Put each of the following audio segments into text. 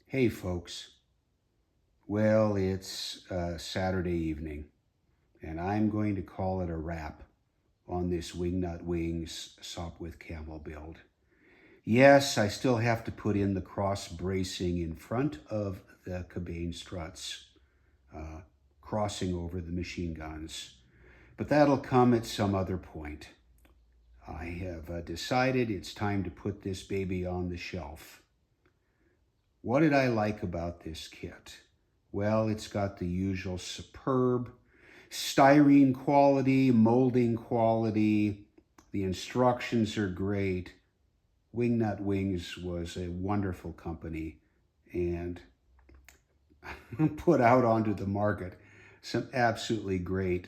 Hey folks, well, it's Saturday evening, and I'm going to call it a wrap on this Wingnut Wings Sopwith Camel build. Yes, I still have to put in the cross bracing in front of the cabane struts, crossing over the machine guns, but that'll come at some other point. I have decided it's time to put this baby on the shelf. What did I like about this kit? Well, it's got the usual superb styrene quality, molding quality. The instructions are great. Wingnut Wings was a wonderful company and put out onto the market some absolutely great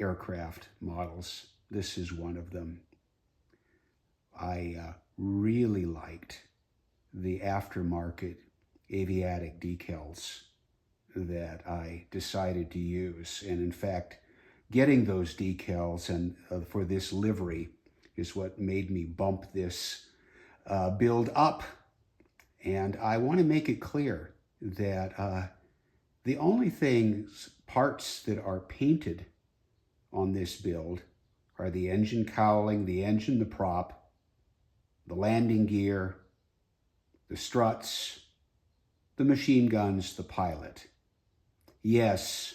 aircraft models. This is one of them. I really liked the aftermarket aviatic decals that I decided to use. And in fact, getting those decals and for this livery is what made me bump this build up. And I want to make it clear that the only parts that are painted on this build are the engine cowling, the engine, the prop, the landing gear, the struts, the machine guns, the pilot. Yes,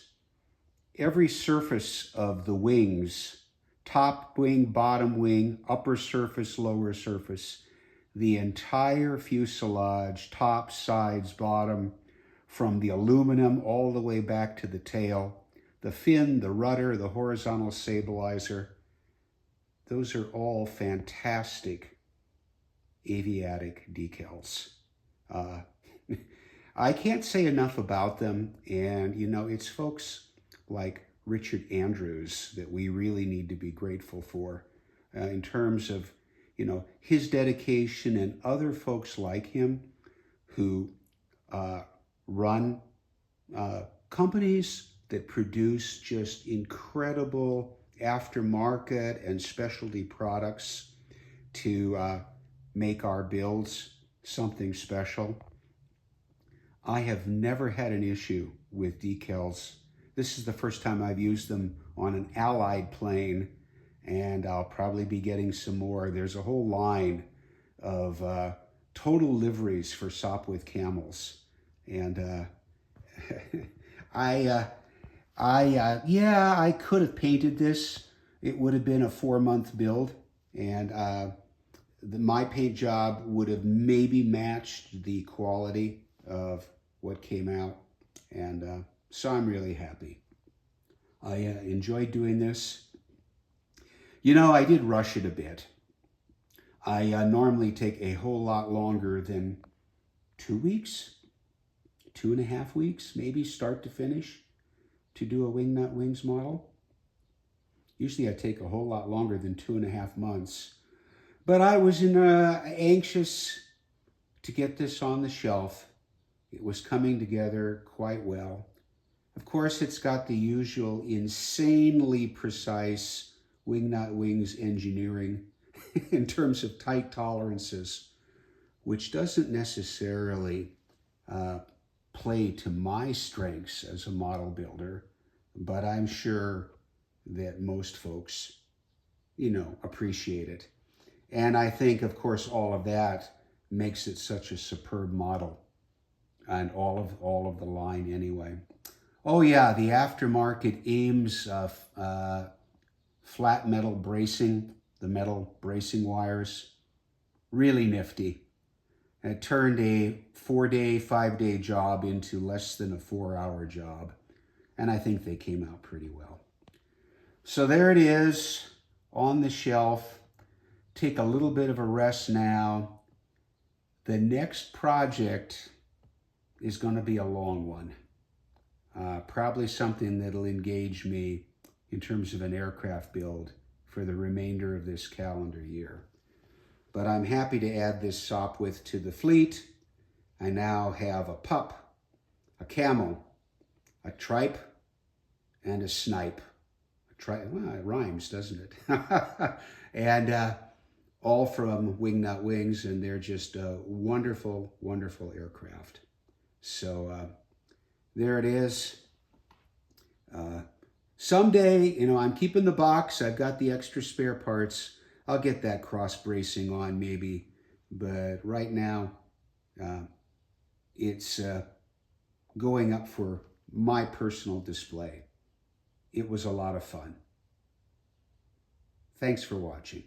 every surface of the wings, top wing, bottom wing, upper surface, lower surface, the entire fuselage, top, sides, bottom, from the aluminum all the way back to the tail, the fin, the rudder, the horizontal stabilizer, those are all fantastic aviatic decals. I can't say enough about them, and it's folks like Richard Andrews that we really need to be grateful for in terms of his dedication, and other folks like him who run companies that produce just incredible aftermarket and specialty products to make our builds something special. I have never had an issue with decals. This is the first time I've used them on an Allied plane, and I'll probably be getting some more. There's a whole line of total liveries for Sopwith camels. And I could have painted this. It would have been a 4-month build, and my paint job would have maybe matched the quality of what came out, and so I'm really happy. I enjoyed doing this. I did rush it a bit. I normally take a whole lot longer than 2 weeks, 2.5 weeks, maybe start to finish, to do a Wingnut Wings model. Usually I take a whole lot longer than 2.5 months. But I was anxious to get this on the shelf. It was coming together quite well. Of course, it's got the usual insanely precise Wingnut Wings engineering in terms of tight tolerances, which doesn't necessarily play to my strengths as a model builder, but I'm sure that most folks, appreciate it. And I think, of course, all of that makes it such a superb model, and all of the line anyway. Oh yeah, the aftermarket Ames flat metal bracing, the metal bracing wires, really nifty. It turned a 4-day, 5-day job into less than a 4-hour job, and I think they came out pretty well. So there it is on the shelf. Take a little bit of a rest now. The next project is going to be a long one. Probably something that'll engage me in terms of an aircraft build for the remainder of this calendar year. But I'm happy to add this Sopwith to the fleet. I now have a pup, a camel, a tripe, and a snipe. Well, it rhymes, doesn't it? And all from Wingnut Wings, and they're just a wonderful, wonderful aircraft. So there it is. Someday, you know, I'm keeping the box. I've got the extra spare parts. I'll get that cross bracing on maybe, but right now it's going up for my personal display. It was a lot of fun. Thanks for watching.